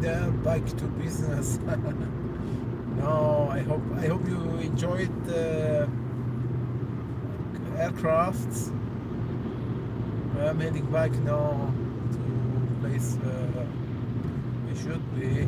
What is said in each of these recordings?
there, back to business. No, I hope you enjoyed the aircraft. I'm heading back now to place we should be.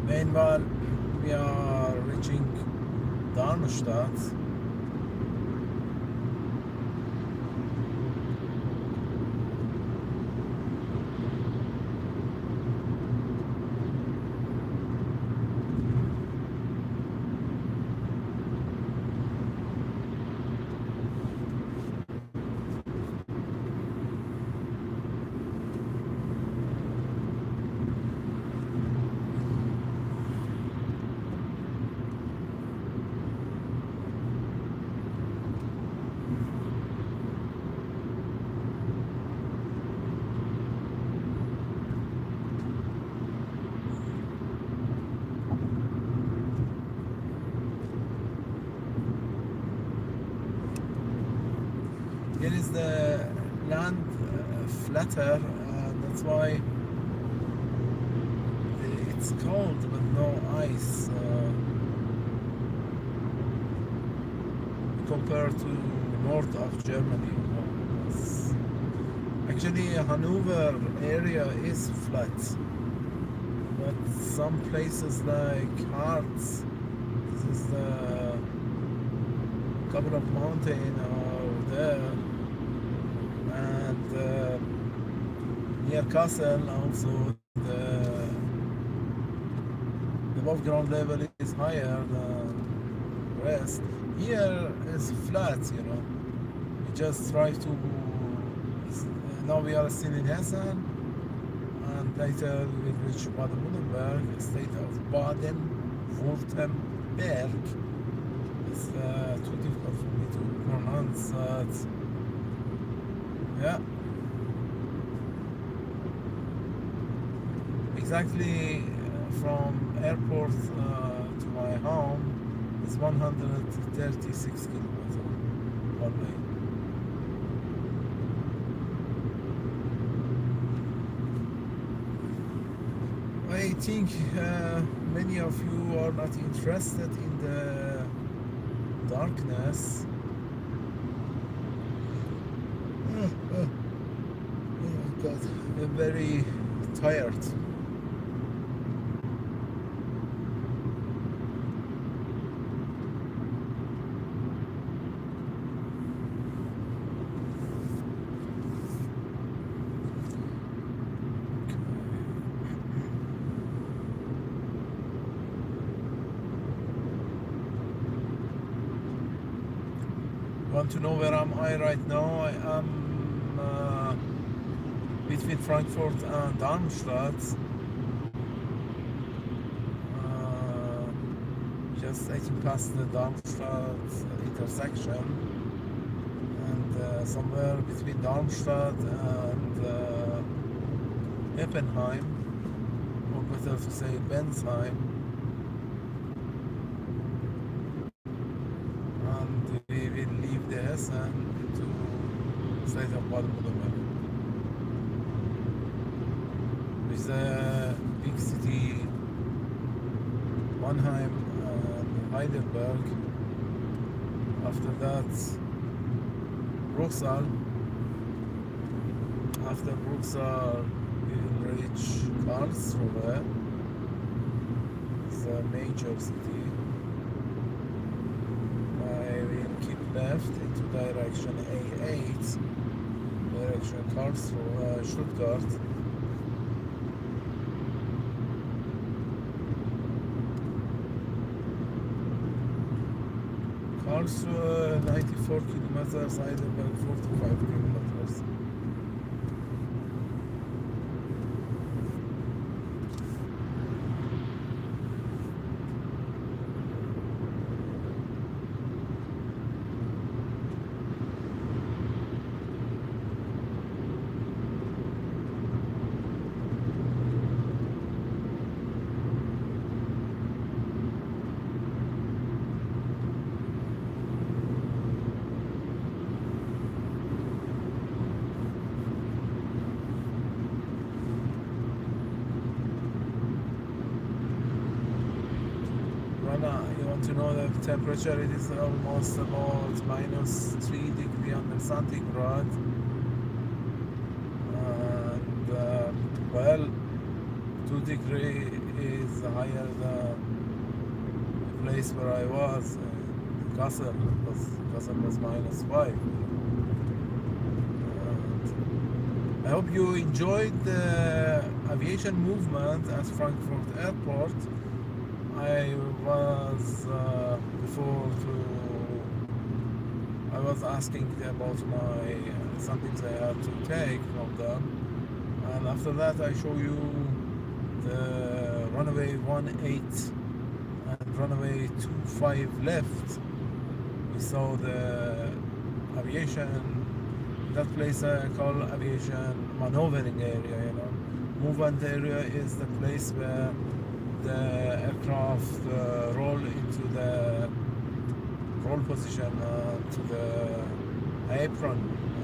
Meanwhile, we are reaching Darmstadt. Here is the land flatter, and that's why it's cold but no ice compared to north of Germany. Actually, Hanover area is flat, but some places like Harz, this is the couple of mountains are there, and near Kassel also the above ground level is higher than the rest. Here is flat, you know. We just try to. Now we are still in Hessen, and later we will reach Baden-Württemberg, state of Baden-Württemberg. It's too difficult for me to pronounce that. Yeah. Exactly from airport to my home is 136 kilometers one way. I think many of you are not interested in the darkness. Oh God, I'm very tired. Want to know where am I right now? I am between Frankfurt and Darmstadt. Just I think past the Darmstadt intersection, and somewhere between Darmstadt and Heppenheim, or better to say Bensheim. And we will leave the Hessen to state of Baden-Württemberg. With the big city Mannheim and Heidelberg. After that, Brussels. After Brussels, we will reach Karlsruhe. It's a major city. I will keep left into direction A8, direction Karlsruhe, Stuttgart. Also 94 kilometers, Heidelberg 45 kilometers. Rana, you want to know the temperature? It is almost about minus 3 degrees under centigrade. And well, 2 degrees is higher than the place where I was in Kassel, because Kassel was minus 5. And I hope you enjoyed the aviation movement at Frankfurt Airport. I was I was asking about my some things I had to take from them, and after that I show you the runway 18 and runway 25 left. We saw the aviation, that place called aviation maneuvering area. Movement area is the place where the aircraft roll into the roll position to the apron.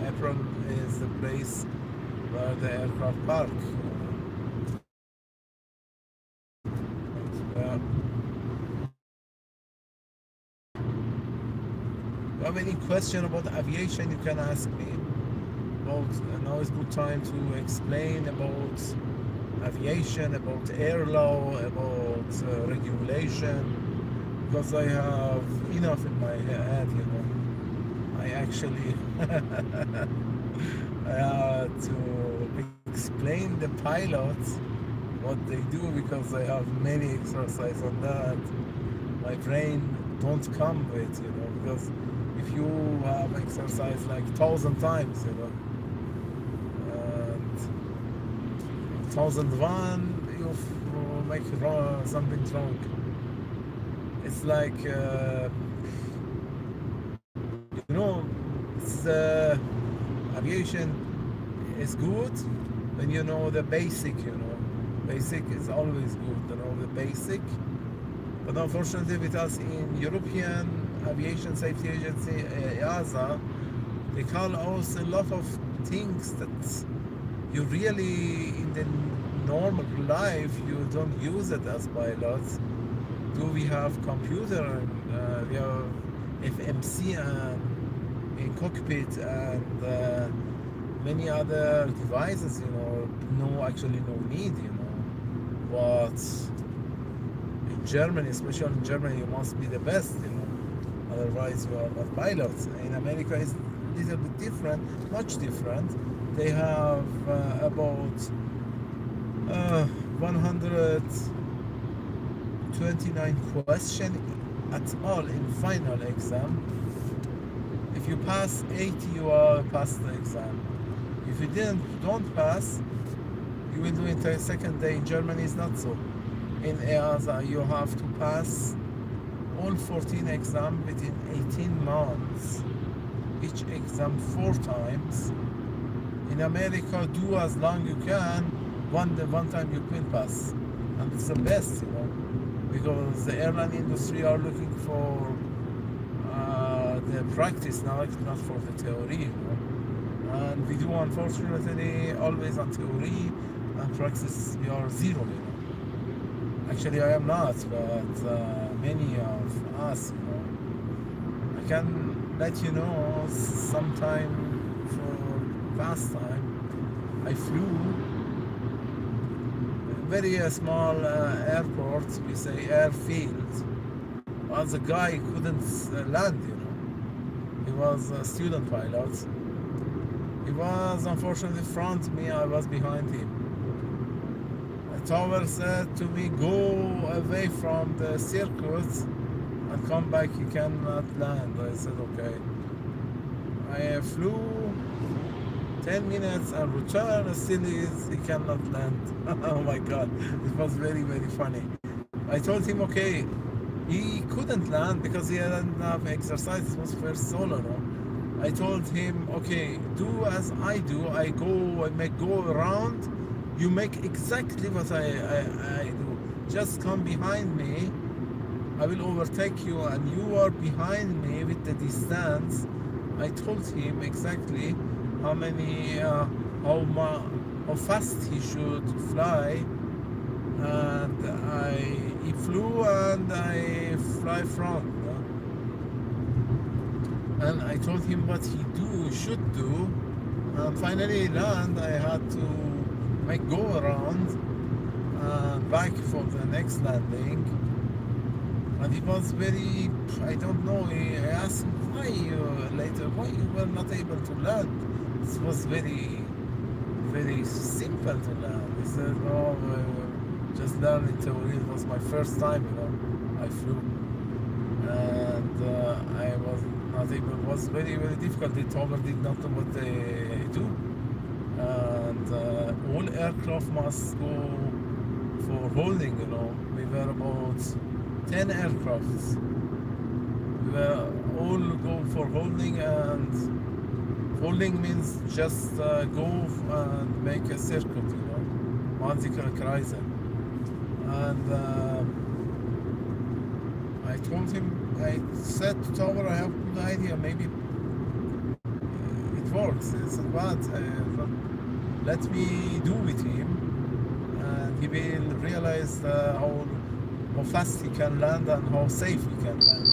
Apron is the place where the aircraft park. If you have any question about aviation, you can ask me. Now is good time to explain about aviation, about air law, about regulation, because I have enough in my head. I actually I had to explain the pilots what they do, because I have many exercises on that. My brain don't come with, because if you have exercise like 1,000 times, and 1,001, you make something wrong. It's like, it's, aviation is good when you know the basic, Basic is always good, the basic. But unfortunately with us in European Aviation Safety Agency, EASA, they call us a lot of things that you really, in the normal life, you don't use it as pilots. Do we have computer, and we have FMC and in cockpit, and many other devices, actually no need, but in Germany, especially in Germany, you must be the best, otherwise you are not pilots. In America it's a little bit different, much different. They have about 129 questions at all in final exam. If you pass 80, you are passed the exam. If you don't pass, you will do it the second day. In Germany it's not so. In EASA you have to pass all 14 exams within 18 months. Each exam 4 times. In America, do as long you can. One time you will pass, and it's the best, because the airline industry are looking for the practice now, not for the theory, And we do, unfortunately, always on theory and practice we are zero. Actually, I am not, but many of us, I can let you know sometime for past time. I flew very small airport, we say airfield. As a guy couldn't land, He was a student pilot. He was unfortunately in front of me, I was behind him. The tower said to me, go away from the circuit and come back, you cannot land. I said, okay. I flew 10 minutes and return, still he cannot land. Oh my God, it was very, very funny. I told him, okay, he couldn't land because he hadn't enough exercise. It was first solo. No? I told him, okay, do as I do. I make go around. You make exactly what I do. Just come behind me. I will overtake you, and you are behind me with the distance. I told him exactly how many, how fast he should fly, and he flew, and I fly front. And I told him what he should do, and finally he land. I had to make go around and back for the next landing. And he was very, I don't know, I asked him why you were not able to land. It was very, very simple to land. He said, no, just learning theory. It was my first time, I flew. And I was not able, it was very, very difficult. The tower did not know what they do. And all aircraft must go for holding, We were about 10 aircrafts. We were all go for holding, and holding means just go and make a circuit, Manzika Kreise. And I told him, I said to Tower, I have no idea, maybe it works. He said, but let me do with him, and he will realize how fast he can land and how safe he can land.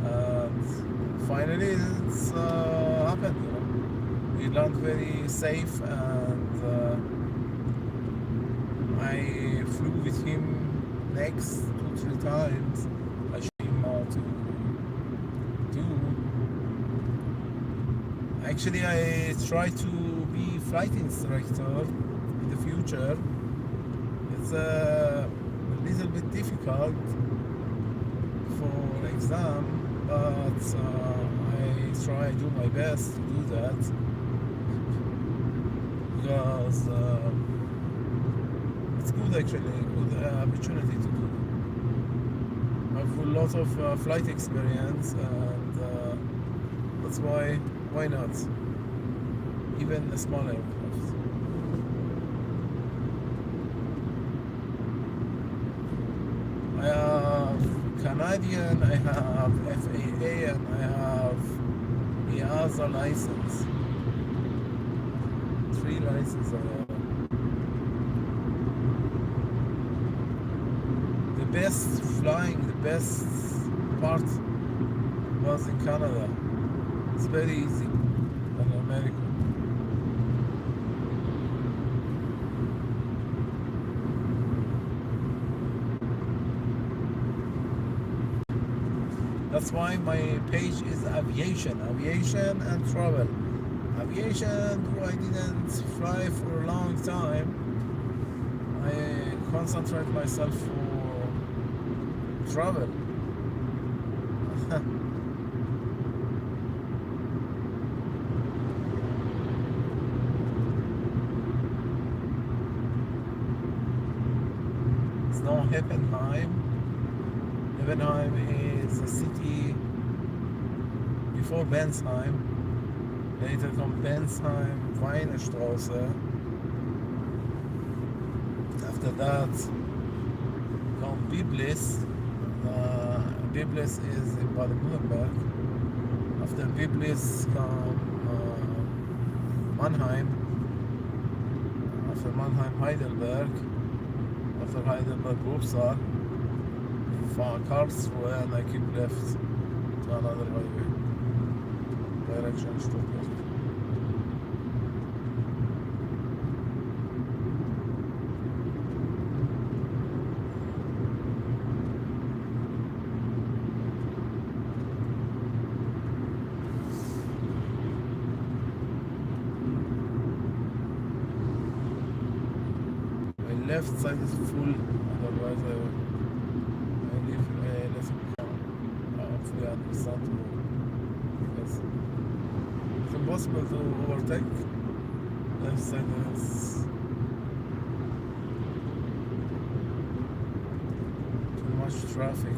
And finally it's happened. We land very safe, and I flew with him next 2-3 times. I showed him how to do. Actually, I try to be flight instructor in the future. It's a little bit difficult for exam, but I try to do my best to do that, because it's good, actually, good opportunity to do. I have a lot of flight experience, and that's why not, even a small aircraft. I have Canadian, I have FAA, and I have EASA license. 3 licenses I have. The best flying, the best part was in Canada. It's very easy than America. That's why my page is aviation and travel. Aviation, though I didn't fly for a long time, I concentrate myself for travel. It's now Heppenheim. Heppenheim is a city before Bensheim. Later come Bensheim, Weinerstraße. After that come Biblis. Biblis is in Baden-Württemberg. After Biblis come Mannheim. After Mannheim, Heidelberg. After Heidelberg, Uppsala. Karlsruhe, and I keep left to another highway. Direction Stuttgart. My left side is full, otherwise I leave left. hopefully understand to, because it's impossible to overtake. Left side is too much traffic.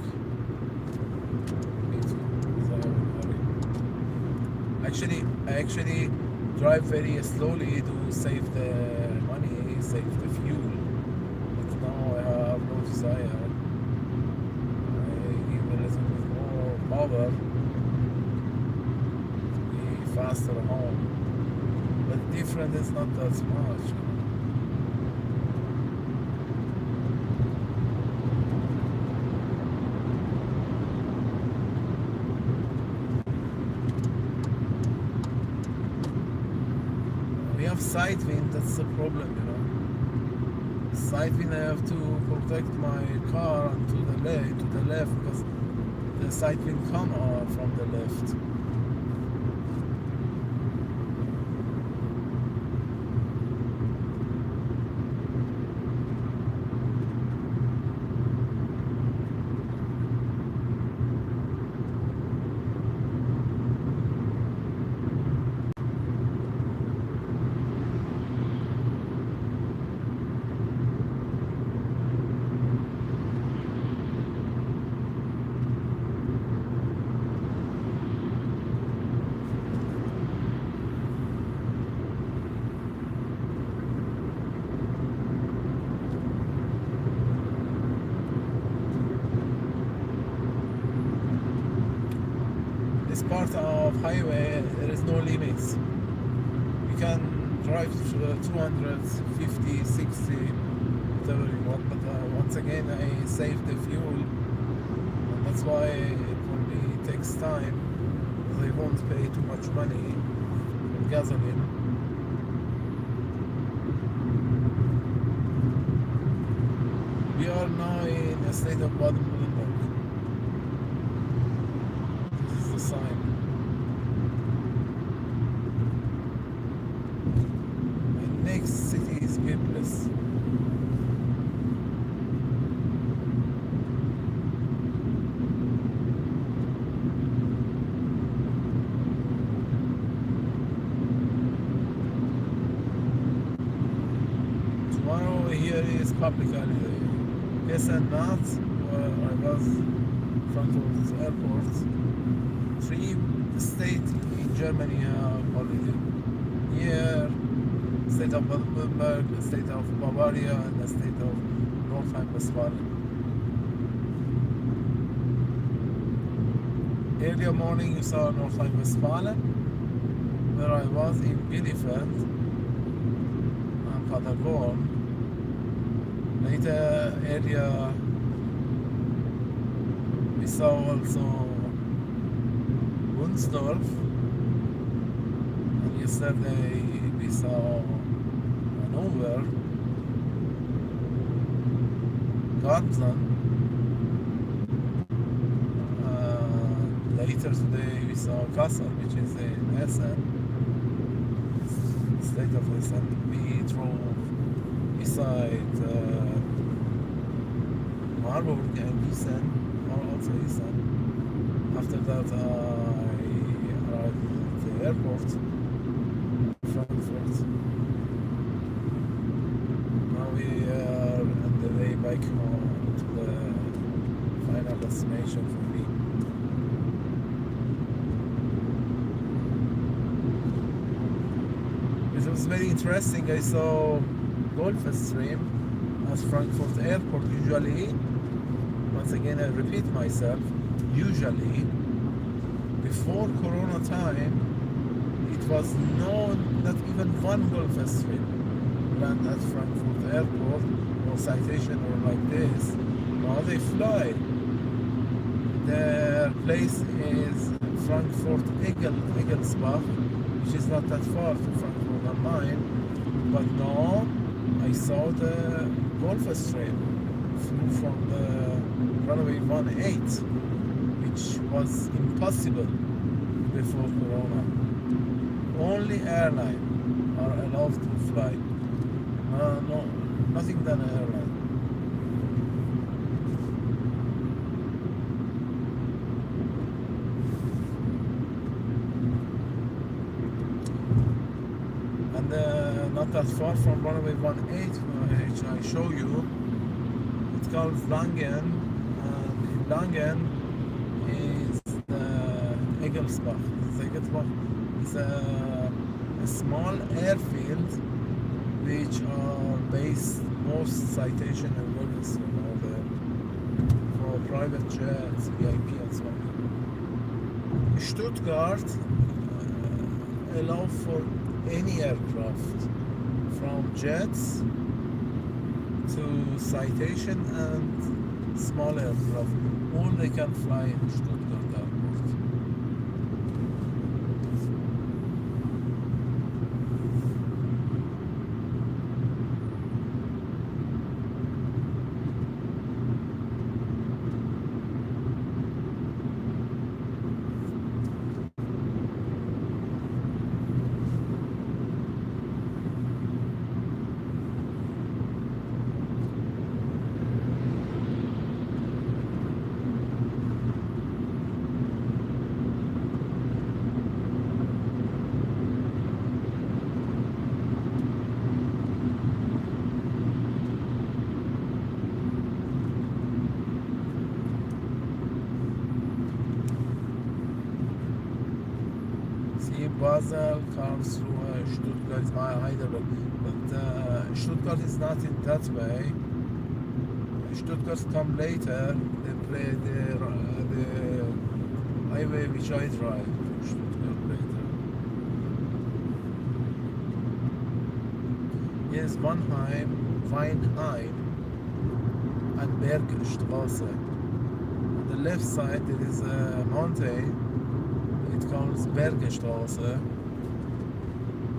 Me too, because I am in a hurry. I actually drive very slowly to save the money, save the fuel. But now I have no desire. I give a little bit more power to be faster home. But different is not that much. We have side wind, that's the problem, you know. Side wind, I have to protect my car and to the left, because the side wind come from the left. This part of highway, there is no limits. You can drive 250, 60, whatever you want, but once again I save the fuel, and that's why it only takes time, because I won't pay too much money for gasoline. We are now in the state of Baden-Württemberg. This is the sign. My next city is Biblis. Tomorrow here is public holiday. Yes and not, where I was in Frankfurt airport. 3 states in Germany have holiday. Here, state of Baden-Württemberg, the state of Bavaria, and the state of North Rhine-Westphalia. Earlier morning you saw North Rhine-Westphalia, where I was in Bielefeld and Paderborn. Later area we saw also Wunsdorf, and yesterday we saw Hanover, Garten. Later today we saw Kassel, which is in Essen, state of Essen. We drove beside Marburg and Essen, or also Essen. After that I arrived at the airport, Frankfurt. Now we are on the way back home to the final destination for me. It was very interesting. I saw Gulfstream at Frankfurt airport. Usually, once again I repeat myself, usually before Corona time it was not even one Gulfstream land at Frankfurt airport or citation or like this. Now they fly. Their place is Frankfurt Egelsbach, which is not that far from Frankfurt am Main, but now I saw the Gulfstream flew from the runway 18, which was impossible before Corona. Only airline are allowed to fly. No, nothing than an airline. not that far from runway 18, which I show you. It's called Langen, and in Langen is the Egelsbach. Egelsbach is a small airfield which are based most citation and wellness, for private jets, VIP and so on. Stuttgart allow for any aircraft from jets to citation and small aircraft. All they can fly in Stuttgart airport. Basel, Karlsruhe, Stuttgart, Heidelberg, but Stuttgart is not in that way. Stuttgart come later. They play the highway which I drive. Stuttgart later. Yes, Mannheim, Weinheim, and Bergstraße. On the left side there is a mountain. It calls Bergstraße,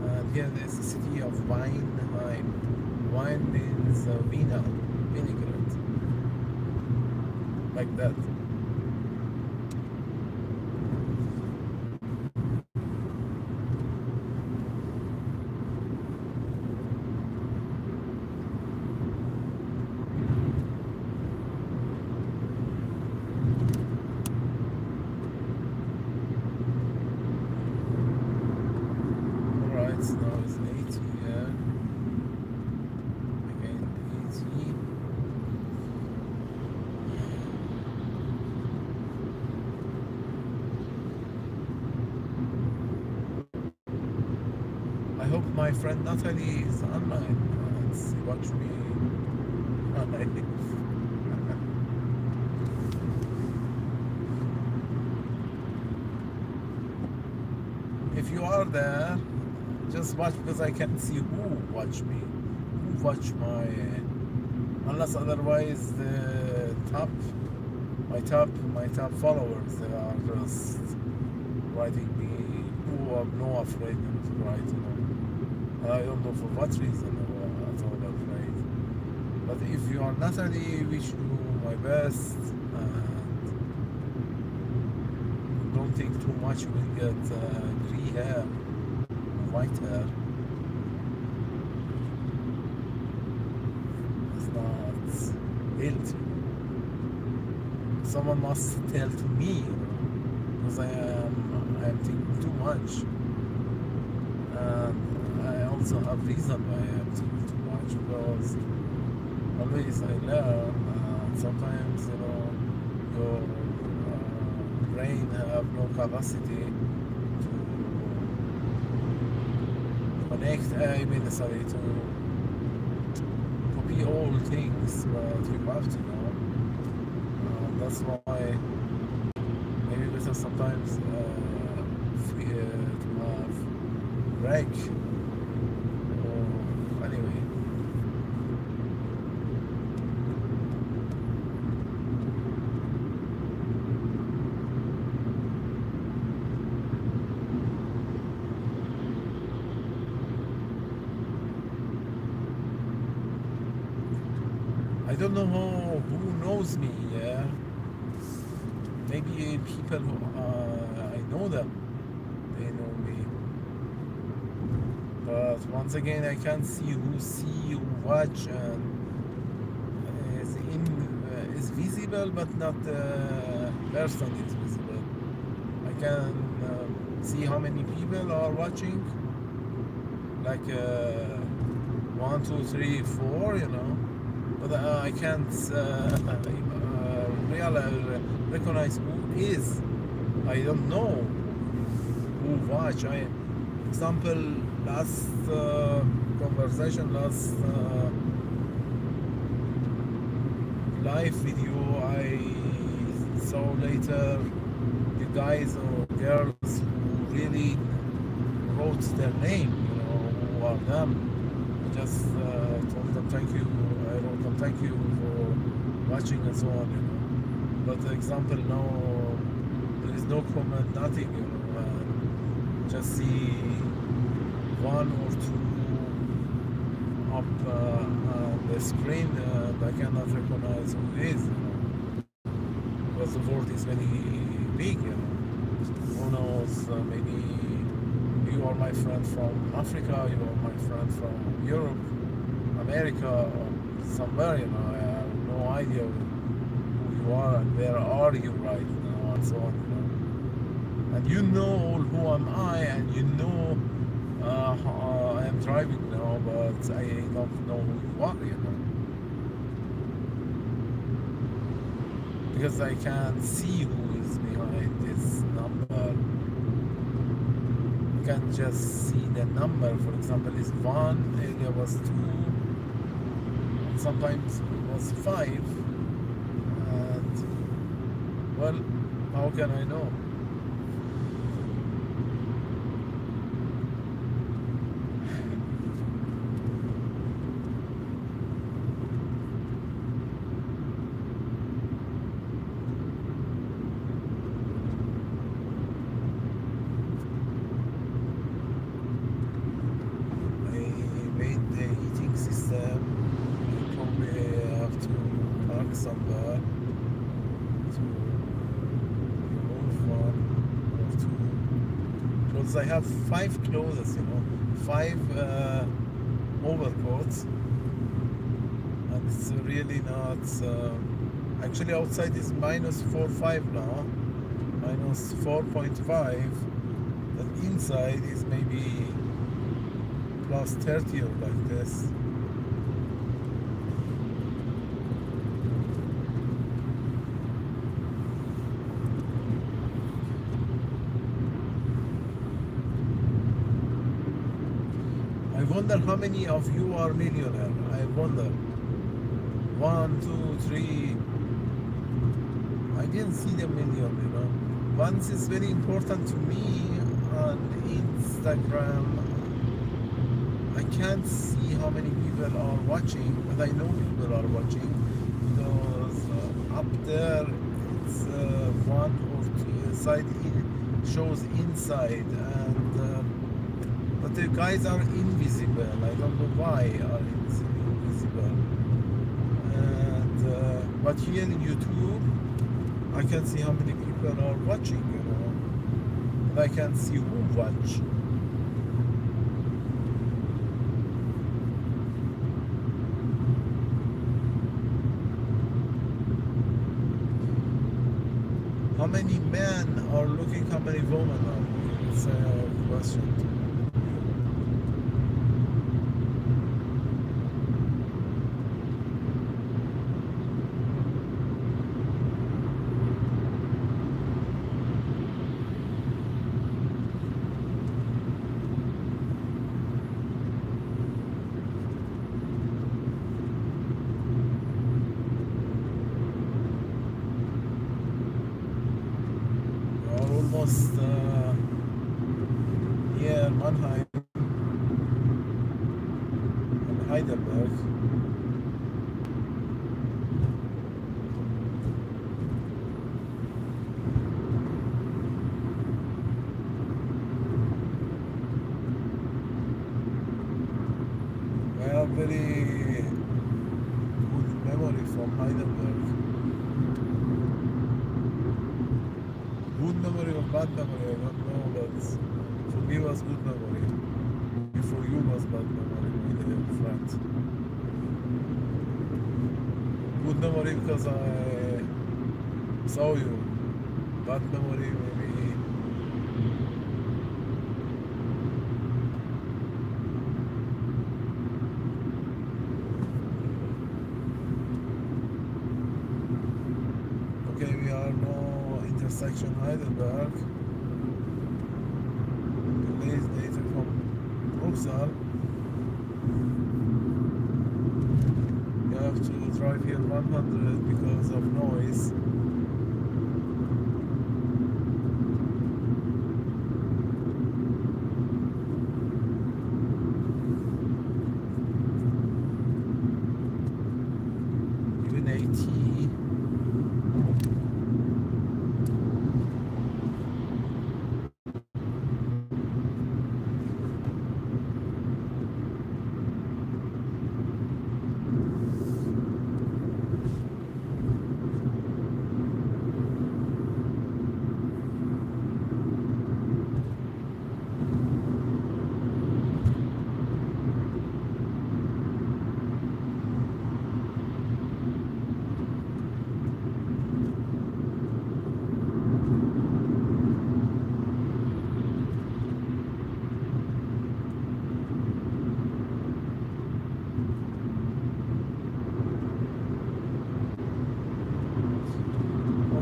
and here is the city of Weinheim. Wine means vina, vinaigrette, like that. Now it's 80, yeah. Again, 80. I hope my friend Natalie is online and watch me. If you are there, just watch, because I can't see who watch me, who watch my, unless otherwise the my top followers, they are just writing me, who are no afraid to write, I don't know for what reason at all afraid. But if you are Natalie, wish you my best, and don't think too much, you will get gray hair, white hair. It's not healthy. Someone must tell to me, because I am thinking too much, and I also have reason why I am thinking too much, because always I learn, and sometimes your brain have no capacity to connect, to copy all things, but you have to know. That's why maybe better sometimes to have break. Or anyway. I don't know who knows me, yeah. Maybe people who I know them, they know me. But once again, I can't see who watch, and is visible, but not the person is visible. I can see how many people are watching, like one, two, three, four, you know. But I can't recognize who is. I don't know who watch. Example, last conversation, last live video I saw later, the guys or girls who really wrote their name, you know, who are them. I just told them thank you. I wrote them thank you for watching and so on, you know. But example now, there is no comment, nothing, you know. Just see one or two up on the screen, I cannot recognize who is, you know, because the world is very big, you know. Who knows? Maybe you are my friend from Africa, you are my friend from Europe, America, or somewhere, you know. I have no idea who you are and where are you right now, and so on, you know. And you know who am I, and you know I am driving now, but I don't know who you are, you know. Because I can see who is behind this number. You can just see the number. For example, is one, earlier was two, and sometimes it was five. And well, how can I know? Somewhere to remove one or two clothes. I have 5 clothes, you know, 5 overcoats, and it's really not. Actually, outside is minus 4.5 now, minus 4.5. But inside is maybe plus 30 or like this. I wonder how many of you are millionaire. I wonder. 1, 2, 3. I didn't see the million, you know. Once is very important to me on Instagram. I can't see how many people are watching, but I know people are watching because up there it's one or two side shows inside, and but the guys are invisible. I don't know why are invisible. And but here in YouTube, I can see how many people are watching. You know, and I can see who watch. How many men are looking? How many women are looking? It's a question. Almost near Mannheim and Heidelberg. I have very good memory from Heidelberg. Good memory or bad memory, I don't know, but for me was good memory. For you was bad memory, my dear friend. Good memory because I saw you. Bad memory maybe. are no intersection Heidelberg. Delays later from Bruxelles. You have to drive here 100 because of noise. Even 80.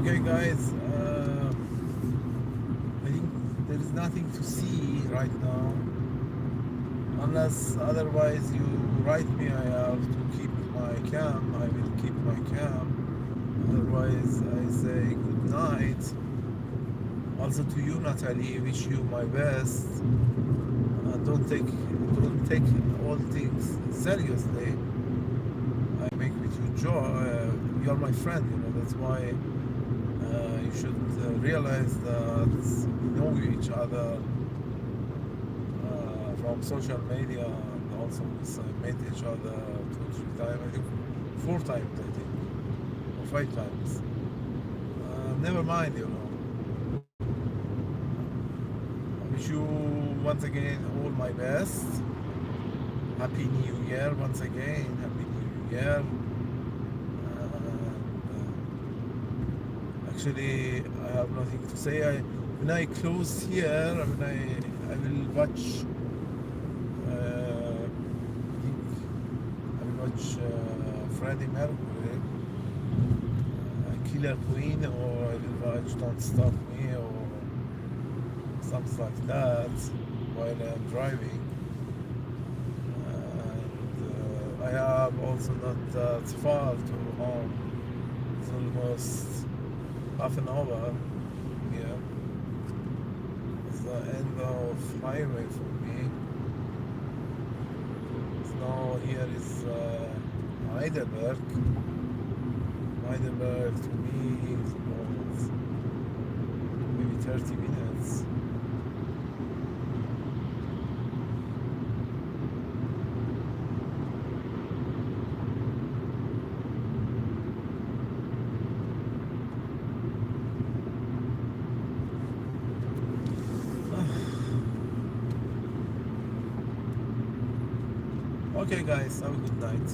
Okay, guys, I think there is nothing to see right now, unless otherwise you write me. I have to keep my cam. I will keep my cam. Otherwise, I say good night. Also to you, Natalie, wish you my best. Don't take all things seriously. I make with you joy. You're my friend, you know. That's why you should realize that we know each other from social media, and also we met each other 2 3 times. I think 4 times. I think or 5 times. Never mind, you know. I wish you once again all my best. Happy New Year once again. Happy New Year. Actually, I have nothing to say. When I close here, I will watch. I think I will watch Freddie Mercury, Killer Queen, or I will watch Don't Stop Me, or something like that while I'm driving. And I have also not that far to home. It's almost half an hour. Yeah, it's the end of highway for me. So now here is Heidelberg. Heidelberg to me is about maybe 30 minutes. Okay, guys, have a good night.